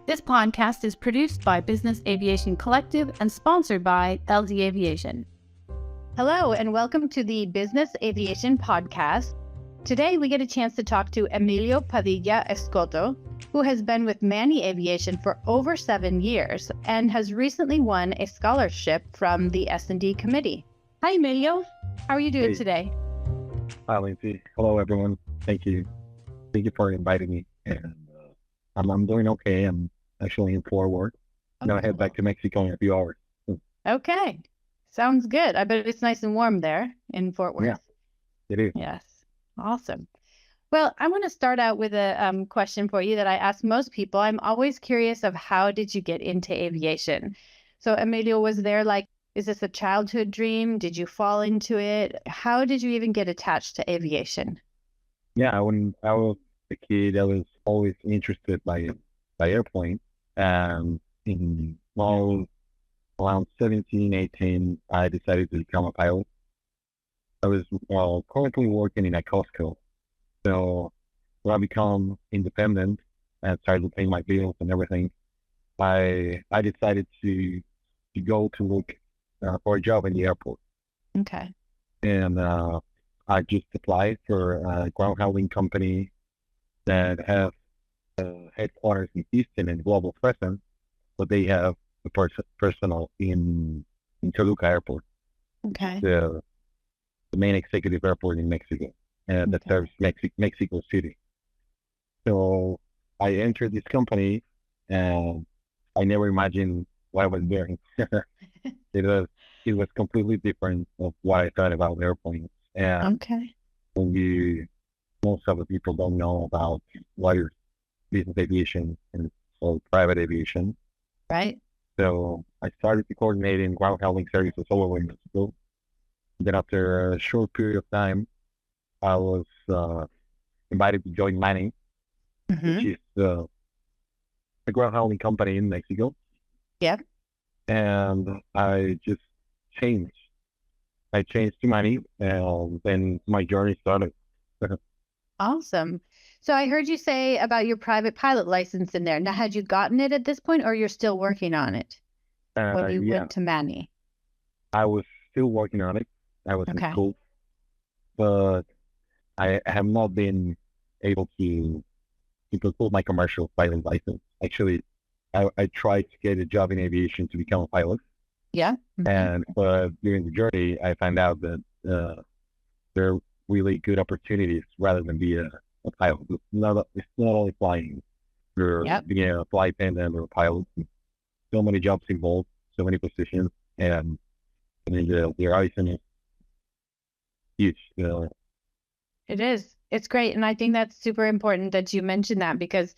This podcast is produced by Business Aviation Collective and sponsored by LD Aviation. Hello, and welcome to the Business Aviation Podcast. Today, we get a chance to talk to Emilio Padilla Escoto, who has been with Manny Aviation for over 7 years and has recently won a scholarship from the S&D committee. Hi, Emilio. How are you doing today? Hi, Lindsay. Hello, everyone. Thank you. Thank you for inviting me. And I'm doing okay. I'm actually in Fort Worth. I'm going to head back to Mexico in a few hours. Okay. Sounds good. I bet it's nice and warm there in Fort Worth. Yeah, it is. Yes. Awesome. Well, I want to start out with a question for you that I ask most people. I'm always curious of how did you get into aviation? So, Emilio, was there is this a childhood dream? Did you fall into it? How did you even get attached to aviation? Yeah, when I was a kid, I was always interested by airplanes. Around 17, 18, I decided to become a pilot. I was currently working in a Costco. So when I become independent and started paying my bills and everything, I decided to go to look for a job in the airport. Okay. And I just applied for a ground handling company that have headquarters in Houston and global presence, but they have a personnel in Toluca Airport. Okay. The main executive airport in Mexico, that serves Mexico City. So I entered this company, and I never imagined what I was doing. It was completely different of what I thought about airplanes. And most of the people don't know about what is business aviation and or private aviation. Right. So I started coordinating ground handling services all over Mexico. Then after a short period of time, I was invited to join Manny, which is a ground handling company in Mexico. Yep. And I just changed. I changed to Manny, and then my journey started. Awesome. So I heard you say about your private pilot license in there. Now, had you gotten it at this point, or you're still working on it when you went to Manny? I was still working on it. I was in school, but I have not been able to pursue my commercial pilot license. Actually, I tried to get a job in aviation to become a pilot. Yeah. But during the journey, I found out that there are really good opportunities rather than be a pilot. It's not only flying. You're being a flight attendant or a pilot. So many jobs involved, so many positions, and the horizon is huge. It is. It's great. And I think that's super important that you mentioned that, because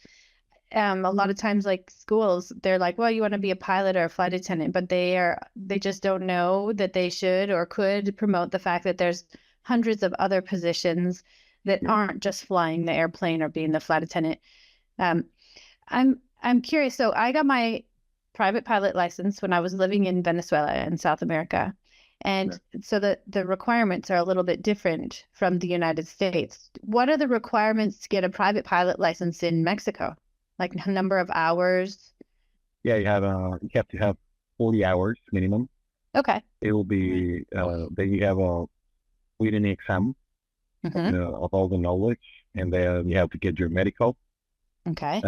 a lot of times, like schools, they're like, well, you want to be a pilot or a flight attendant, but they just don't know that they should or could promote the fact that there's hundreds of other positions that aren't just flying the airplane or being the flight attendant. I'm curious. So I got my private pilot license when I was living in Venezuela in South America. And so the requirements are a little bit different from the United States. What are the requirements to get a private pilot license in Mexico? Like number of hours? Yeah, you have to have 40 hours minimum. Okay. It will be then you have a written exam of all the knowledge, and then you have to get your medical. Okay.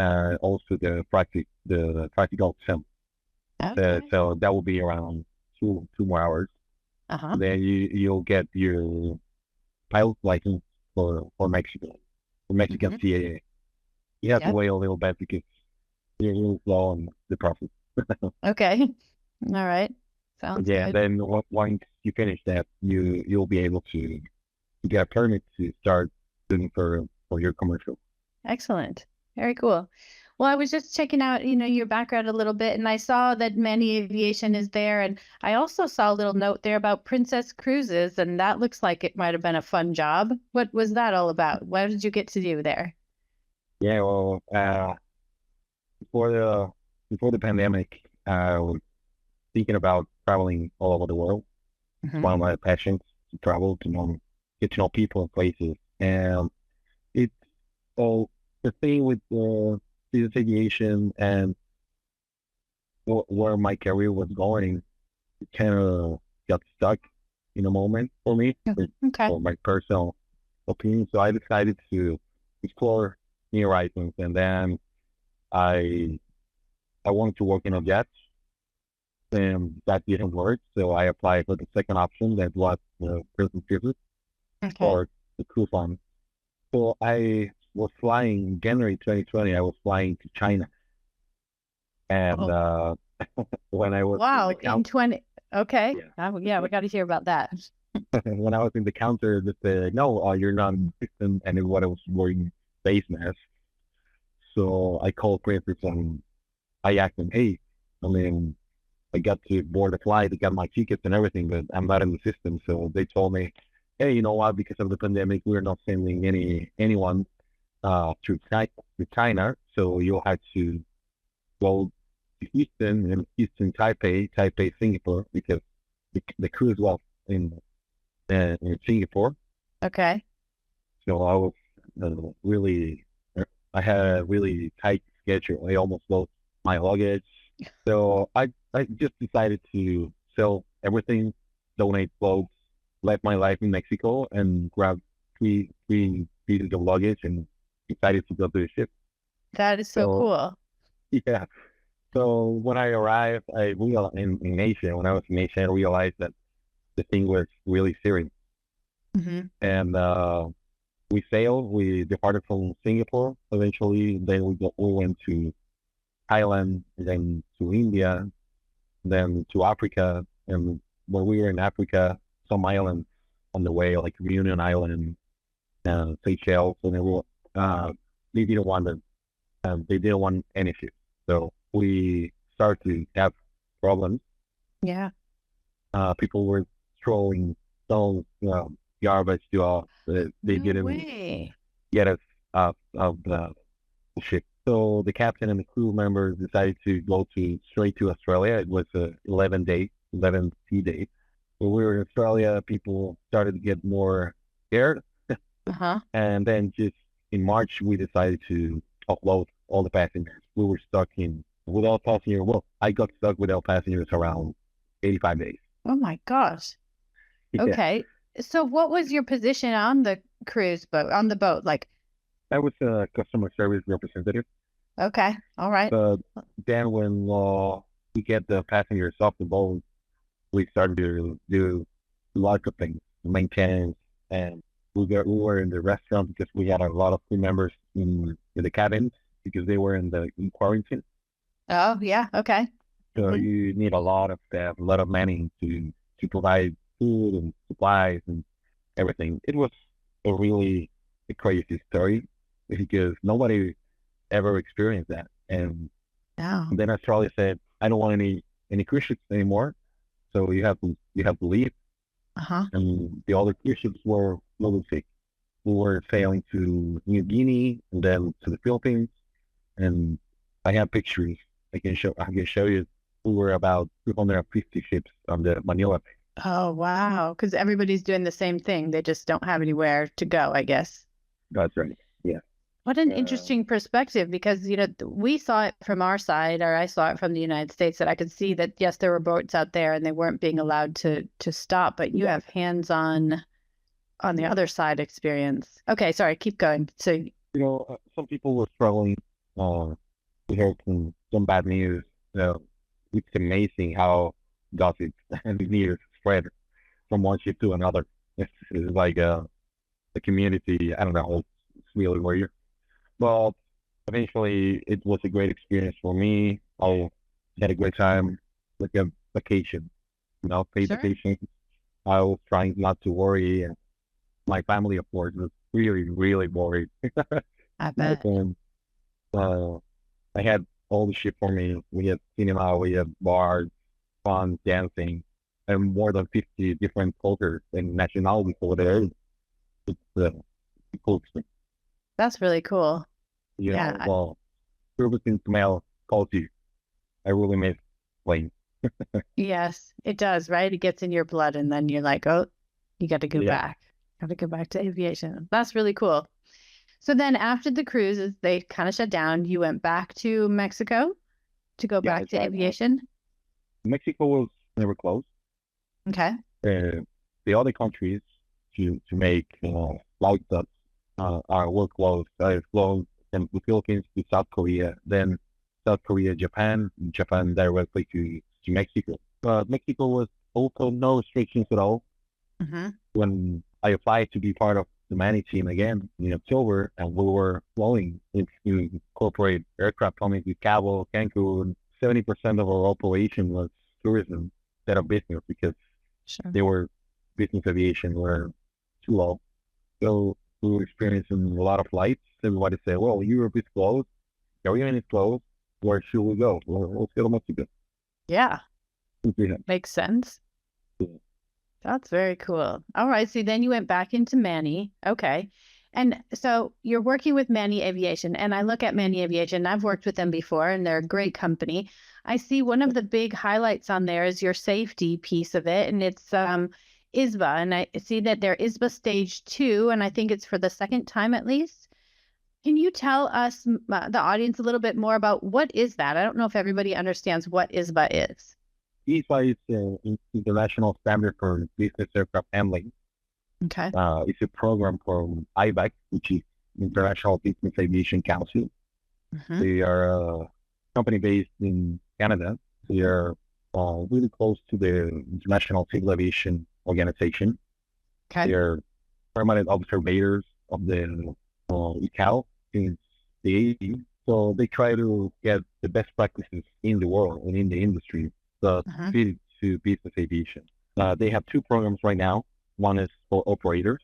Also the practical exam. Okay. So that will be around two more hours. Then you'll get your pilot license for Mexico, for Mexican CAA. You have to wait a little bit because you're a little slow on the process. Okay. All right. Sounds good. Yeah. Then once you finish that, you'll be able to get a permit to start doing for your commercial. Excellent. Very cool. Well, I was just checking out, your background a little bit, and I saw that Manny Aviation is there, and I also saw a little note there about Princess Cruises, and that looks like it might have been a fun job. What was that all about? What did you get to do there? Yeah, well, before the pandemic, I was thinking about traveling all over the world. It's one of my passions, to travel, to get to know people and places, and it's all the thing with business aviation and where my career was going, it kind of got stuck in a moment for me, Okay. for my personal opinion. So I decided to explore new horizons, and then I I wanted to work in a jet, and that didn't work. So I applied for the second option, that was the prison service Okay. or the crew fund. So I was flying in January 2020. I was flying to China, and Oh, when I was in wow. the In count, 20. Okay. yeah, Yeah, we got to hear about that. when I was in the counter, they said, "No, you're not in the system," and what I was wearing face mask. So I called Princess and I asked them, "Hey, I mean, I got to board the flight, I got my tickets and everything, but I'm not in the system." So they told me, "Hey, you know what? Because of the pandemic, we're not sending anyone to China, so you'll have to go to Houston and Houston, Taipei, Singapore, because the cruise was in Singapore." Okay. So I was really, I had a really tight schedule. I almost lost my luggage. So I just decided to sell everything, donate clothes, left my life in Mexico, and grabbed three pieces of luggage and decided to go to the ship. That is so So cool. yeah. So when I arrived, I realized in Asia, when I was in Asia, I realized that the thing was really serious. Hmm. And we sailed. We departed from Singapore eventually. Then we went to Thailand, then to India, then to Africa. And when we were in Africa, some islands on the way, like Reunion Island, Seychelles, and everyone, uh, they didn't want they didn't want any ships. So we started to have problems. Yeah. People were throwing stones, garbage to us. They No didn't way. get us out of the ship. So the captain and the crew members decided to go straight to Australia. It was a 11 sea day. When we were in Australia, people started to get more scared. Uh-huh. And then just in March, we decided to offload all the passengers. We were stuck without passengers. Well, I got stuck without passengers around 85 days. Oh my gosh. Yeah, Okay. So what was your position on the cruise boat, on the boat? Like, I was a customer service representative. okay, all right. But then when we get the passengers off the boat, we started to do lots of things, maintenance, and we were in the restaurant because we had a lot of crew members in the cabins because they were in quarantine. Oh, yeah. Okay. So Hmm. you need a lot of staff, a lot of money to provide food and supplies and everything. It was a crazy story because nobody ever experienced that. Oh. And then Australia said, "I don't want any cruise ships anymore. So you have to leave." Uh-huh. And the other cruise ships were really sick. We were sailing to New Guinea and then to the Philippines. And I have pictures. I can show you. We were about 250 ships on the Manila Bay. Oh, wow. Because everybody's doing the same thing. They just don't have anywhere to go, I guess. That's right. Yeah. What an Uh, interesting perspective because, we saw it from our side, or I saw it from the United States, that I could see that, yes, there were boats out there and they weren't being allowed to stop, but you yeah. have hands-on on the Yeah. other side experience. Okay, sorry, keep going. So, Some people were struggling. We heard some bad news. It's amazing how gossip and news spread from one ship to another. It's like a community. I don't know. It's really weird. But eventually, it was a great experience for me. I had a great time, like a vacation, paid sure. vacation. I was trying not to worry. And my family, of course, was really, really worried. I But bet. uh, I had all the shit for me. We had cinema, we had bars, fun, dancing, and more than 50 different cultures and nationalities over there. It's a cool experience. That's really cool. Yeah. Well, servicing smell, culture. I really miss playing. Yes, it does, right? It gets in your blood, and then you're like, oh, you got to go Yeah. back. Got to go back to aviation. That's really cool. So then after the cruises, they kind of shut down. You went back to Mexico. to go back to aviation? Mexico was never closed. Okay. The other countries to make flights that were closed. Closed and the Philippines to South Korea, then South Korea, Japan directly to Mexico. But Mexico was also no restrictions at all. Mm-hmm. When I applied to be part of the Manny team again in October, and we were flowing into corporate aircraft coming to Cabo, Cancun, 70% of our operation was tourism instead of business because they were business aviation were too low. So we were experiencing a lot of flights. Everybody said, well, Europe is closed, Caribbean is closed. Where should we go? We'll go to Mexico. Yeah. Makes sense. Yeah. That's very cool. All right. So then you went back into Manny. Okay. And so you're working with Manny Aviation, and I look at Manny Aviation. I've worked with them before, and they're a great company. I see one of the big highlights on there is your safety piece of it, and it's ISBA, and I see that they're ISBA Stage 2, and I think it's for the second time at least. Can you tell us, the audience, a little bit more about what is that? I don't know if everybody understands what ISBA is. ISBA is the international standard for business aircraft handling. Okay. It's a program from IBAC, which is International Business Aviation Council. Mm-hmm. They are a company based in Canada. They are really close to the International Civil Aviation Organization. Okay. They are permanent observators of the ICAO since the 80s. So they try to get the best practices in the world and in the industry that fit to business aviation. They have two programs right now. One is for operators,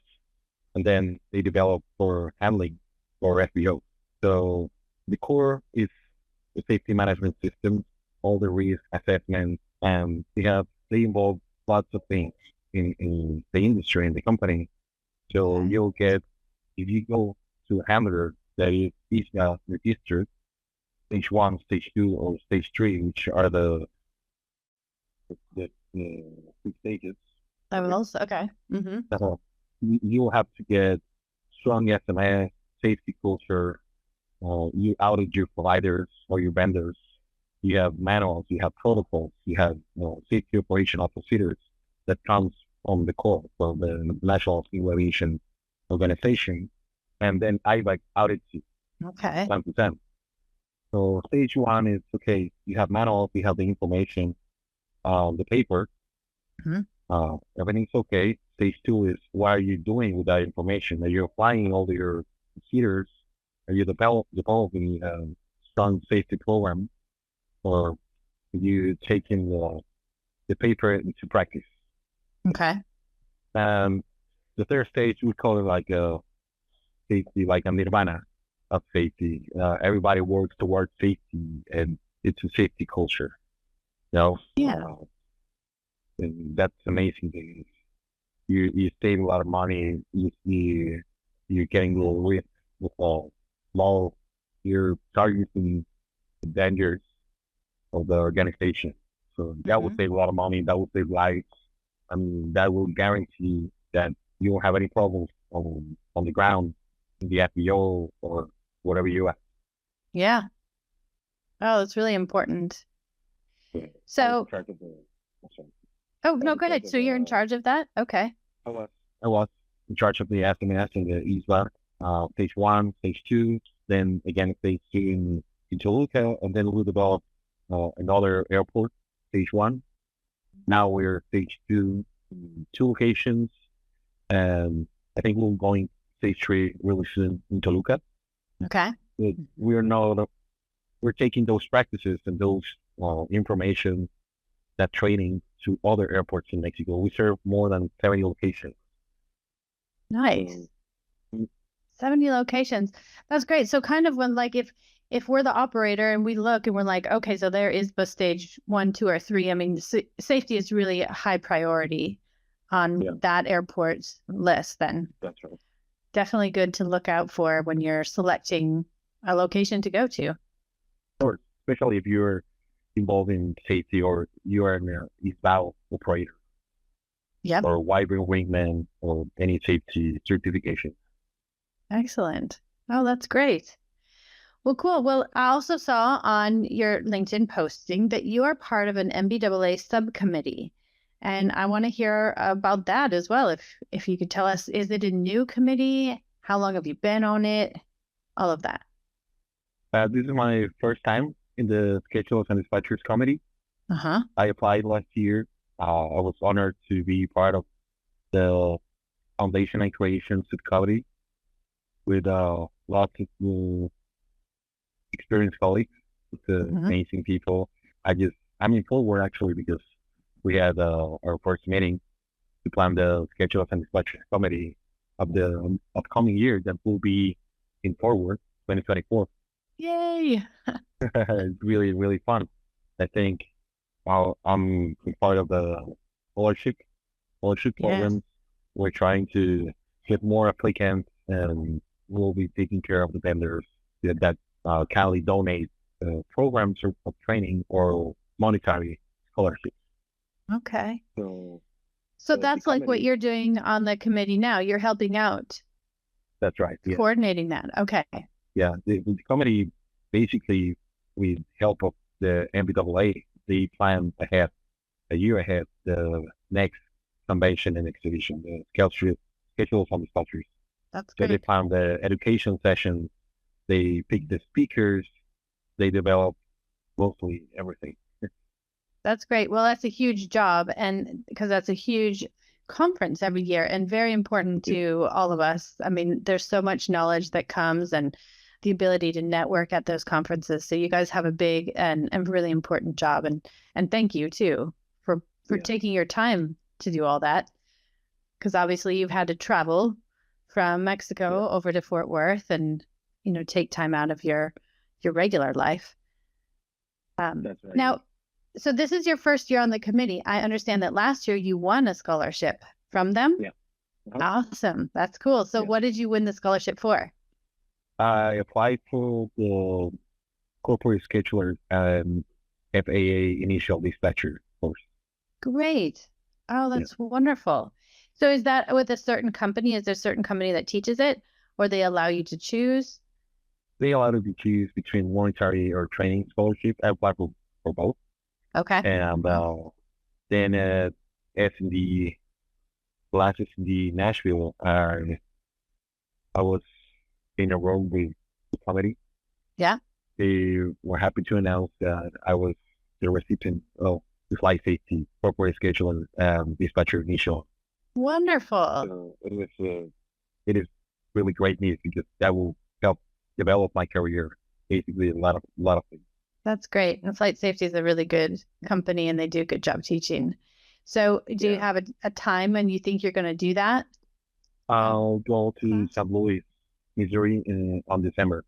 and then they develop for handling or FBO. So the core is the safety management system, all the risk assessment, and they involve lots of things in the industry, in the company. So you'll get, if you go to a handler that is registered, stage 1, stage 2, or stage 3, which are the 6 stages. Levels, okay. Mm-hmm. You will have to get strong SMS, safety culture. You audit your providers or your vendors. You have manuals, you have protocols, you have safety operational procedures that comes from the core, from the National Civil Aviation Organization, and then IVAC audits you. Okay. 100%. So stage 1 is, okay, you have manuals, you have the information, the paper. Mm-hmm. Everything's okay. Stage 2 is, what are you doing with that information? Are you applying all your procedures? Are you developing a strong safety program? Or are you taking the paper into practice? Okay. The third stage, we call it like a safety, like a nirvana of safety. Everybody works towards safety, and it's a safety culture. Yeah. And that's amazing thing. You save a lot of money. You're getting low risk with low. You're targeting the dangers of the organization. So that will save a lot of money. That will save lives. I mean, that will guarantee that you won't have any problems on the ground, in the FBO or whatever you have. Yeah. Oh, it's really important. Yeah. So. Oh, no, go ahead. So you're in charge of that? Okay. I was in charge of the SMS and the ISBA, stage 1, stage 2, then again stage 2 in Toluca, and then we developed another airport, stage 1. Now we're stage 2 in 2 locations, and I think we're going stage 3 really soon in Toluca. Okay. We're taking those practices and those information, that training to other airports in Mexico. We serve more than 70 locations. Nice. 70 locations. That's great. So kind of when, like, if we're the operator and we look and we're like, okay, so there is the stage 1, 2, or 3. I mean, safety is really a high priority on that airport's list then. That's right. Definitely good to look out for when you're selecting a location to go to. Sure. Especially if you're involved in safety or you are an ISBA operator. Yep. Or wide wingman or any safety certification. Excellent. Oh, that's great. Well, cool. Well, I also saw on your LinkedIn posting that you are part of an MBAA subcommittee. And I want to hear about that as well. If you could tell us, is it a new committee? How long have you been on it? All of that. This is my first time in the Schedulers and Dispatchers Committee. Uh-huh. I applied last year. I was honored to be part of the Foundation and Creation subcommittee with lots of experienced colleagues, with amazing people. I'm in forward actually because we had our first meeting to plan the Schedulers and Dispatchers Committee of the upcoming year that will be in forward 2024. Yay! It's really, really fun. I think I'm part of the scholarship programs. We're trying to get more applicants, and we'll be taking care of the vendors that kindly donate programs of training or monetary scholarships. Okay. So that's like what you're doing on the committee now. You're helping out. That's right. Yeah. Coordinating that. Okay. Yeah. The committee, basically, with help of the MBAA, they plan ahead, a year ahead, the next convention and exhibition, the Schedulers and Dispatchers. That's great. So they plan the education sessions, they pick the speakers, they develop mostly everything. That's great. Well, that's a huge job, and because that's a huge conference every year and very important to all of us. I mean, there's so much knowledge that comes and the ability to network at those conferences. So you guys have a big and really important job, and thank you too for taking your time to do all that, because obviously you've had to travel from Mexico over to Fort Worth and take time out of your regular life. That's right. Now, so this is your first year on the committee. I understand that last year you won a scholarship from them. Yeah. Awesome. That's cool. So what did you win the scholarship for? I applied for the corporate scheduler and FAA initial dispatcher course. Great. Oh, that's wonderful. So is that with a certain company? Is there a certain company that teaches it, or they allow you to choose? They allow you to choose between monetary or training scholarship. I applied for both. Okay. And then S&D classes in the Nashville, I was in a room with the committee. Yeah. They were happy to announce that I was the recipient of the flight safety corporate scheduler dispatcher initial. Wonderful. So it is really great news because that will help develop my career. Basically, a lot of things. That's great. And Flight Safety is a really good company, and they do a good job teaching. So do you have a time when you think you're going to do that? I'll go to St. Louis, Missouri on December.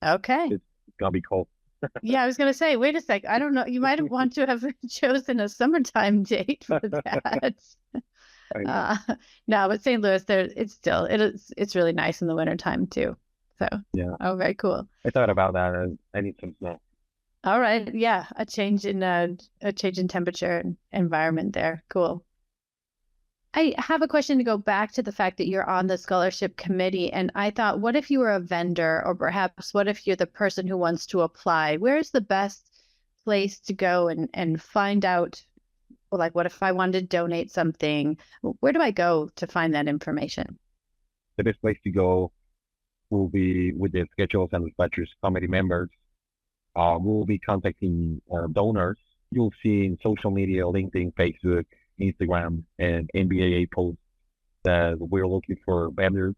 Okay. It's going to be cold. Yeah, I was going to say, wait a sec. I don't know. You might have want to have chosen a summertime date for that. No, but St. Louis, it's really nice in the wintertime too. So, oh, very cool. I thought about that. I need some snow. All right. Yeah. A change in temperature and environment there. Cool. I have a question to go back to the fact that you're on the scholarship committee. And I thought, what if you were a vendor, or perhaps what if you're the person who wants to apply? Where's the best place to go and find out, like, what if I wanted to donate something? Where do I go to find that information? The best place to go will be with the Schedulers and Dispatchers committee members. We'll be contacting donors. You'll see in social media, LinkedIn, Facebook, Instagram, and MBAA posts that we're looking for vendors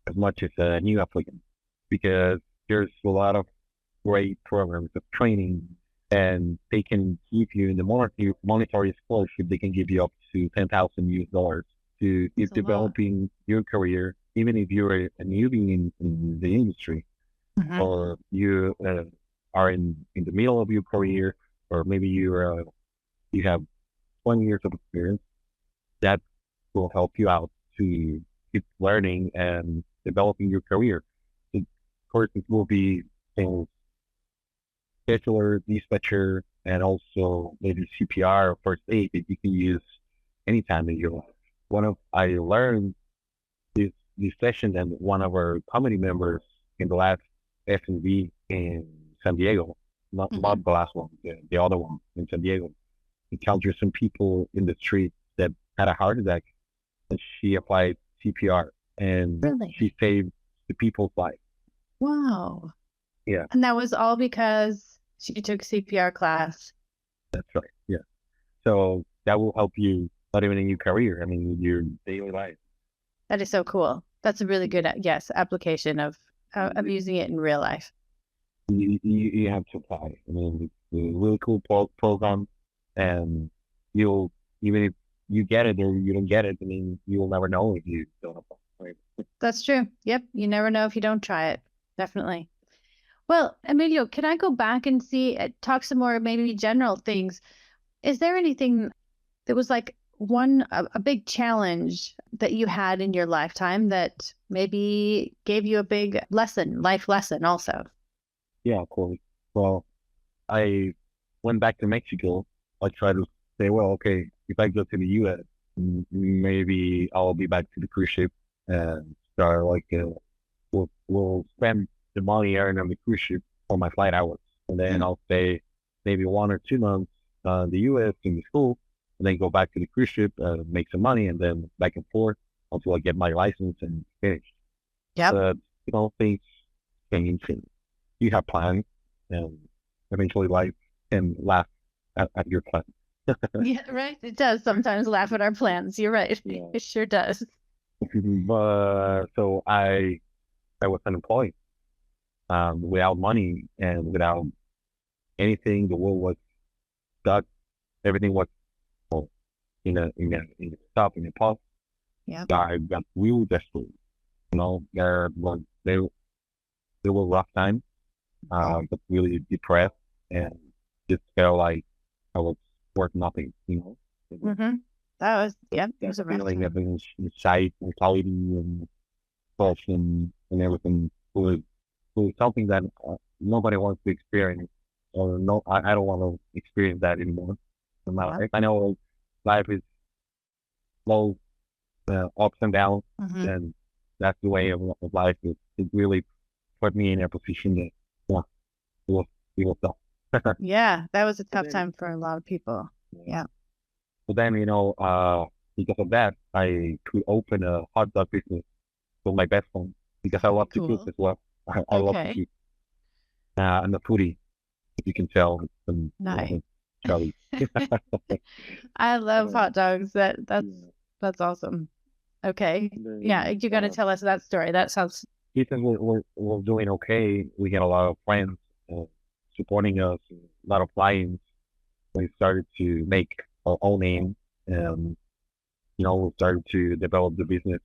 as much as new applicants, because there's a lot of great programs of training, and they can give you in the monetary scholarship. They can give you up to $10,000 to keep developing your career, even if you're a newbie in the industry, or you are in the middle of your career, or maybe you have 20 years of experience. That will help you out to keep learning and developing your career. The courses will be things scheduler, dispatcher, and also maybe CPR or first aid that you can use anytime in your life. I learned this session, and one of our committee members in the last F&B in San Diego, not Mm-hmm. not the last one, the other one in San Diego. Encountered some people in the street that had a heart attack, and she applied CPR, and she Really? saved the people's life. Wow. Yeah, And that was all because she took CPR class. that's right. Yeah, so that will help you not even in your career. I mean, your daily life. That is so cool. That's a really good, yes, application of using it in real life. You have to apply. I mean, it's a really cool program, and you'll even if you get it or you don't get it. I mean, you'll never know if you don't apply. Right? That's true. Yep. You never know if you don't try it. Definitely. Well, Emilio, can I go back and talk some more maybe general things? Is there anything that was like a big challenge that you had in your lifetime that maybe gave you a big life lesson also? Yeah, of course. Well, I went back to Mexico. I tried to say, well, okay, if I go to the U.S., maybe I'll be back to the cruise ship and start like we'll spend the money earned on the cruise ship for my flight hours, and then Mm. I'll stay maybe 1 or 2 months in the U.S. in the school, and then go back to the cruise ship, make some money, and then back and forth until I get my license and finish. Yep. But things change, and you have plans, and eventually life can laugh at your plans. Yeah, right. It does sometimes laugh at our plans. You're right. Yeah. It sure does. But so I was unemployed, without money and without anything. The world was stuck. Everything was in a stop in a pause. Yep. I got real desperate. There were rough times. But really depressed and just felt like I was worth nothing. Mm-hmm. Yep, it That was a rough feeling time. of anxiety, anxiety, and depression and everything was something that nobody wants to experience. Or no, I don't want to experience that anymore in my Yep. life. I know life is low, ups and downs, Mm-hmm. and that's the way of life. It really put me in a position that, yeah, it was, it was tough. Yeah, that was a But tough then, time for a lot of people. yeah. Yeah. But then, because of that, I could open a hot dog business with my best friend because I Very love to cook cool. as well. I love to Okay. cook. I'm a foodie, if you can tell from Nice. Charlie. I love Um, hot dogs. yeah. That's awesome. Okay. And Yeah, then, you got to tell us that story. That sounds since we're doing okay, we get a lot of friends uh, supporting us, a lot of clients. We started to make our own name, and we started to develop the business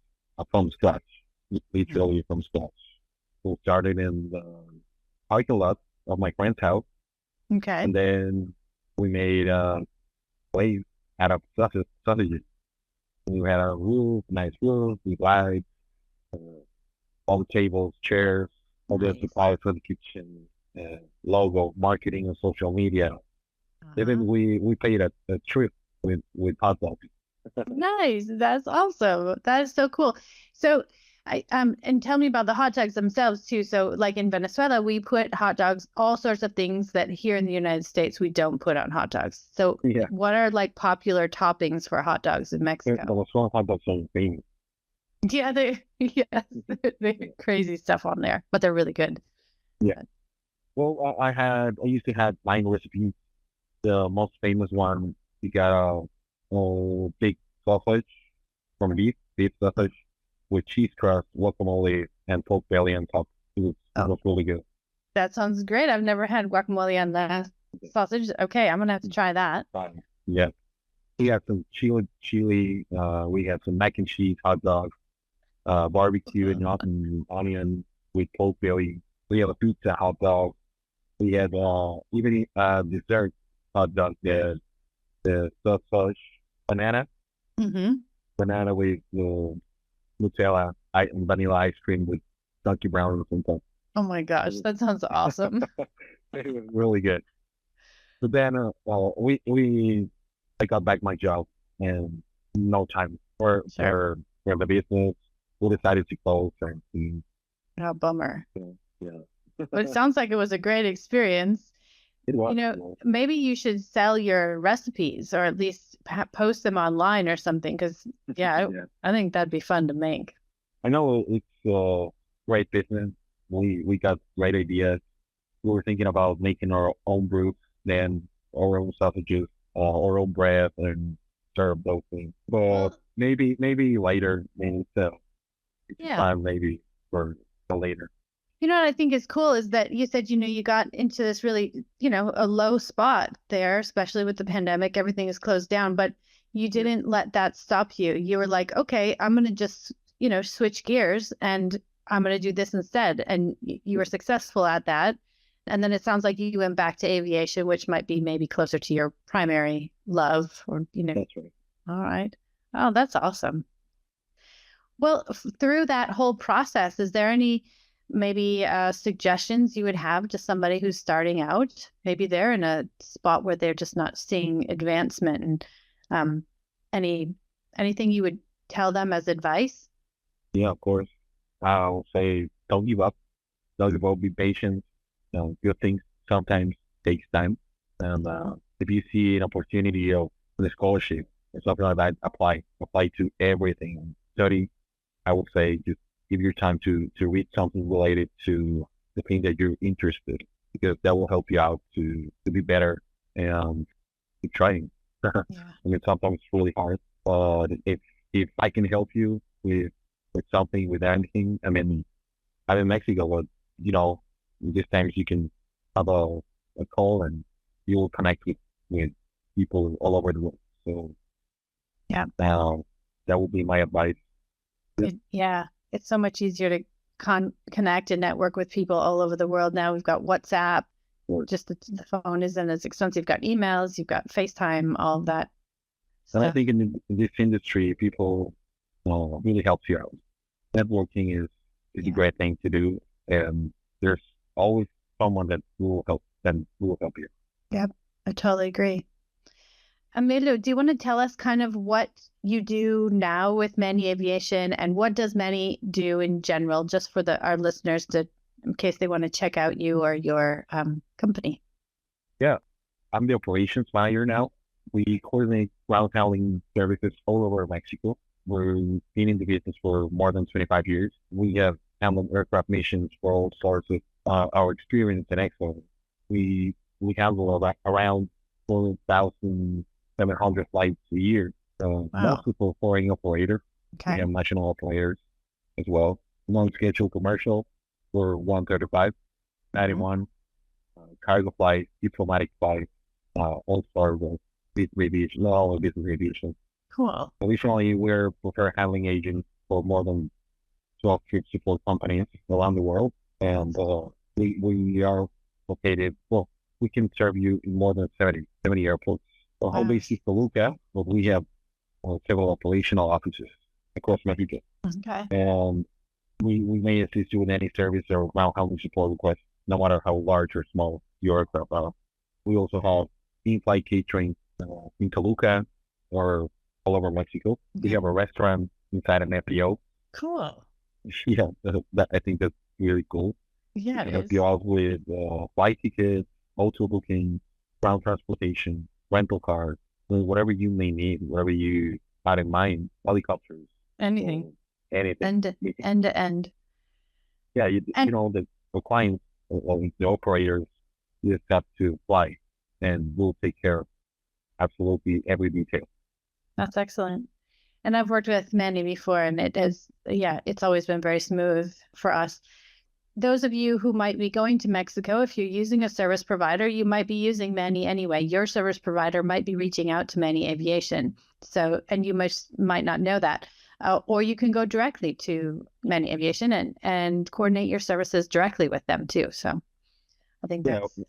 from scratch, literally from scratch. We started in the parking lot of my friend's house, okay. and then we made a place out of sausages. We had a roof, nice roof, with lights, uh, all the tables, chairs, all the Nice. supplies for the kitchen, logo, marketing, and social media. Uh-huh. Even we paid a trip with hot dogs. Nice. That's awesome. That is so cool. So and tell me about the hot dogs themselves too. So like in Venezuela, we put hot dogs, all sorts of things that here in the United States we don't put on hot dogs. So Yeah, what are like popular toppings for hot dogs in the Mexico? restaurant hot dogs are famous. Yeah, they yes, they Yeah. crazy stuff on there, but they're really good. Yeah. Well, I used to have 9 recipes. The most famous one, you got a big sausage from beef sausage with cheese crust, guacamole, and pork belly on top. It Oh, was really good. that sounds great. I've never had guacamole on the sausage. Okay, I'm gonna have to try that. Fine. Yeah. We had some chili. We had some mac and cheese hot dogs, barbecue and onion with pork belly. We have a pizza hot dog. We had even dessert hot dog. The sausage banana Mm-hmm. banana with the Nutella and vanilla ice cream with Dunky Brown and stuff. Oh my gosh, that sounds awesome. It was really good. But then, I got back my job and no time Sure. for the business. We decided to close and Oh, bummer. yeah. But it sounds like it was a great experience. It was. Maybe you should sell your recipes or at least post them online or something. Because, yeah, I think that'd be fun to make. I know it's great business. We got great ideas. We were thinking about making our own brews, then our own sausages, our own bread, and serve those things. But maybe later, maybe so. Time maybe for later. What I think is cool is that you said, you got into this really, a low spot there, especially with the pandemic. Everything is closed down, but you didn't let that stop you. You were like, okay, I'm going to just, switch gears and I'm going to do this instead. And you were successful at that. And then it sounds like you went back to aviation, which might be maybe closer to your primary love or, That's right. All right. Oh, that's awesome. Well, through that whole process, is there any maybe suggestions you would have to somebody who's starting out? Maybe they're in a spot where they're just not seeing advancement, and anything you would tell them as advice? Yeah, of course. I'll say don't give up. Don't give up. Be patient. Good things sometimes takes time. And if you see an opportunity of a scholarship or something like that, apply to everything. Study. I would say just give your time to read something related to the thing that you're interested in, because that will help you out to be better and keep trying. I mean, sometimes it's really hard, but if I can help you with something, with anything, I mean, I'm in Mexico, but these times you can have a call and you will connect with people all over the world. So that would be my advice. It's so much easier to connect and network with people all over the world now. We've got WhatsApp, just the phone isn't as expensive. You've got emails, you've got FaceTime, all of that. And I think in this industry, people really helps you out. Networking is a great thing to do, and there's always someone that will help you. Yep, I totally agree. Emilio, do you want to tell us kind of what you do now with Manny Aviation, and what does Manny do in general, just for our listeners in case they want to check out you or your company? Yeah, I'm the operations manager now. We coordinate ground handling services all over Mexico. We've been in the business for more than 25 years. We have handled aircraft missions for all sorts of our experience and excellence. We handle around 4,700 flights a year. Mostly for foreign operators. Okay. We have national operators as well. Non-scheduled commercial for 135, 91, cargo flights, diplomatic flights, all sorts of business aviation, not all business aviation. Cool. Additionally, we're preferred handling agents for more than 12 trip support companies around the world. And we are located, we can serve you in more than 70 airports. So home base is Toluca, but we have several operational offices across Mexico. Okay. And we may assist you with any service or ground handling support request, no matter how large or small your aircraft are. We also have in-flight catering in Toluca or all over Mexico. Okay. We have a restaurant inside an FBO. Cool. Yeah, I think that's really cool. Yeah, it help you out with flight tickets, hotel booking, ground transportation, rental cars, whatever you may need, whatever you had in mind, helicopters, anything, end to end. Yeah, the clients, the operators, you just have to fly, and we'll take care of absolutely every detail. That's excellent. And I've worked with Manny before, and it's always been very smooth for us. Those of you who might be going to Mexico, if you're using a service provider, you might be using Manny anyway. Your service provider might be reaching out to Manny Aviation. So, and you might not know that. Or you can go directly to Manny Aviation and coordinate your services directly with them too. So I think that's...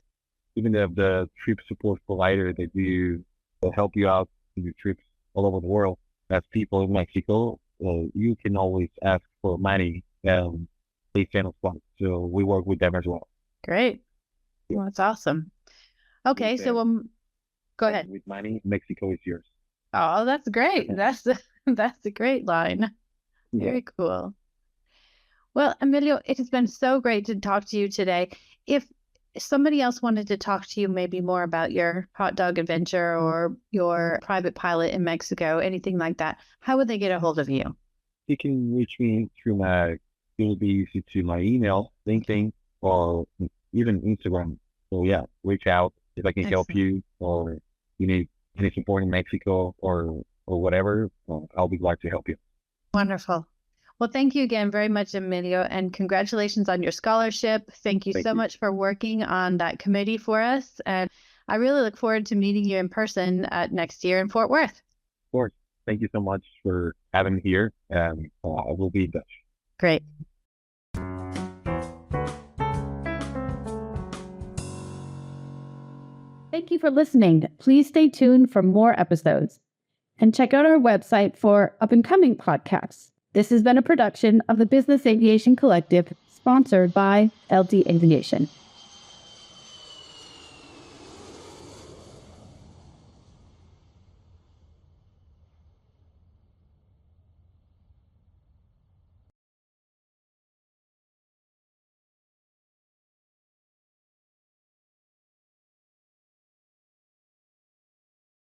Even the trip support provider that help you out in your trips all over the world, as people in Mexico, you can always ask for Manny. They send us flights, so we work with them as well. Great. Well, that's awesome. Okay, so go ahead. With Manny, Mexico is yours. Oh, that's great. That's a great line. Very cool. Well, Emilio, it has been so great to talk to you today. If somebody else wanted to talk to you maybe more about your hot dog adventure or your private pilot in Mexico, anything like that, how would they get a hold of you? You can reach me through it'll be easy to my email, LinkedIn, or even Instagram. So yeah, reach out if I can help Excellent. you, or you need any support in Mexico or whatever. I'll be glad to help you. Wonderful. Well, thank you again very much, Emilio, and congratulations on your scholarship. Thank you Thank so you. much for working on that committee for us. And I really look forward to meeting you in person next year in Fort Worth. Of course. Thank you so much for having me here, and I will be in touch. Great. Thank you for listening. Please stay tuned for more episodes and check out our website for up-and-coming podcasts. This has been a production of the Business Aviation Collective, sponsored by LD Aviation.